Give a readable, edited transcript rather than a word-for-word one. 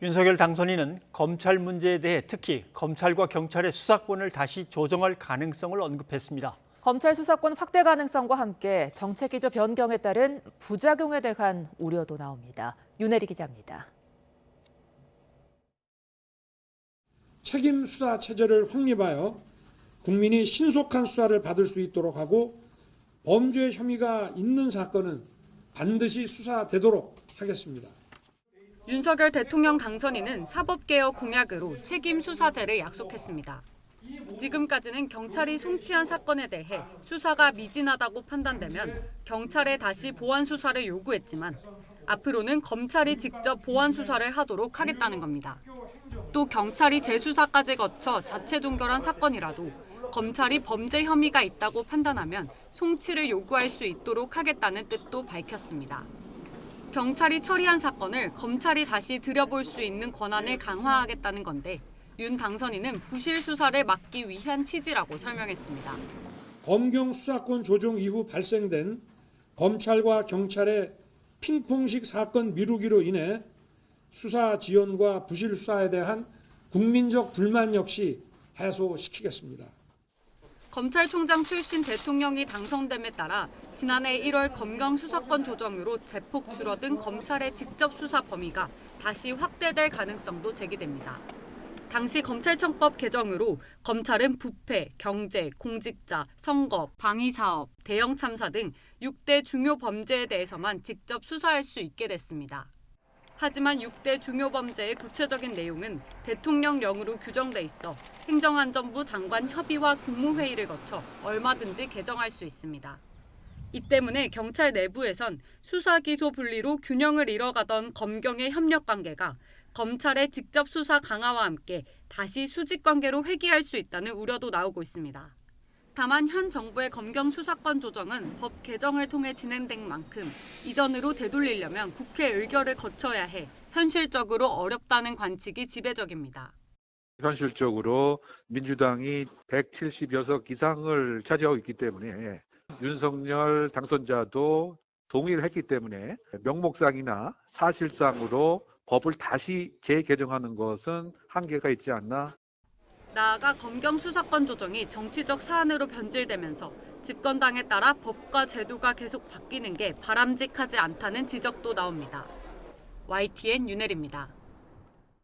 윤석열 당선인은 검찰 문제에 대해 특히 검찰과 경찰의 수사권을 다시 조정할 가능성을 언급했습니다. 검찰 수사권 확대 가능성과 함께 정책 기조 변경에 따른 부작용에 대한 우려도 나옵니다. 윤혜리 기자입니다. 책임 수사 체제를 확립하여 국민이 신속한 수사를 받을 수 있도록 하고 범죄 혐의가 있는 사건은 반드시 수사되도록 하겠습니다. 윤석열 대통령 당선인은 사법개혁 공약으로 책임 수사제를 약속했습니다. 지금까지는 경찰이 송치한 사건에 대해 수사가 미진하다고 판단되면 경찰에 다시 보완 수사를 요구했지만 앞으로는 검찰이 직접 보완 수사를 하도록 하겠다는 겁니다. 또 경찰이 재수사까지 거쳐 자체 종결한 사건이라도 검찰이 범죄 혐의가 있다고 판단하면 송치를 요구할 수 있도록 하겠다는 뜻도 밝혔습니다. 경찰이 처리한 사건을 검찰이 다시 들여볼 수 있는 권한을 강화하겠다는 건데 윤 당선인은 부실 수사를 막기 위한 취지라고 설명했습니다. 검경 수사권 조정 이후 발생된 검찰과 경찰의 핑퐁식 사건 미루기로 인해 수사 지연과 부실 수사에 대한 국민적 불만 역시 해소시키겠습니다. 검찰총장 출신 대통령이 당선됨에 따라 지난해 1월 검경 수사권 조정으로 대폭 줄어든 검찰의 직접 수사 범위가 다시 확대될 가능성도 제기됩니다. 당시 검찰청법 개정으로 검찰은 부패, 경제, 공직자, 선거, 방위사업, 대형 참사 등 6대 중요 범죄에 대해서만 직접 수사할 수 있게 됐습니다. 하지만 6대 중요 범죄의 구체적인 내용은 대통령령으로 규정돼 있어 행정안전부 장관 협의와 국무회의를 거쳐 얼마든지 개정할 수 있습니다. 이 때문에 경찰 내부에선 수사 기소 분리로 균형을 잃어가던 검경의 협력 관계가 검찰의 직접 수사 강화와 함께 다시 수직 관계로 회귀할 수 있다는 우려도 나오고 있습니다. 다만 현 정부의 검경 수사권 조정은 법 개정을 통해 진행된 만큼 이전으로 되돌리려면 국회 의결을 거쳐야 해 현실적으로 어렵다는 관측이 지배적입니다. 현실적으로 민주당이 170석 이상을 차지하고 있기 때문에 윤석열 당선자도 동의를 했기 때문에 명목상이나 사실상으로 법을 다시 재개정하는 것은 한계가 있지 않나. 나아가 검경 수사권 조정이 정치적 사안으로 변질되면서 집권당에 따라 법과 제도가 계속 바뀌는 게 바람직하지 않다는 지적도 나옵니다. YTN 윤혜리입니다.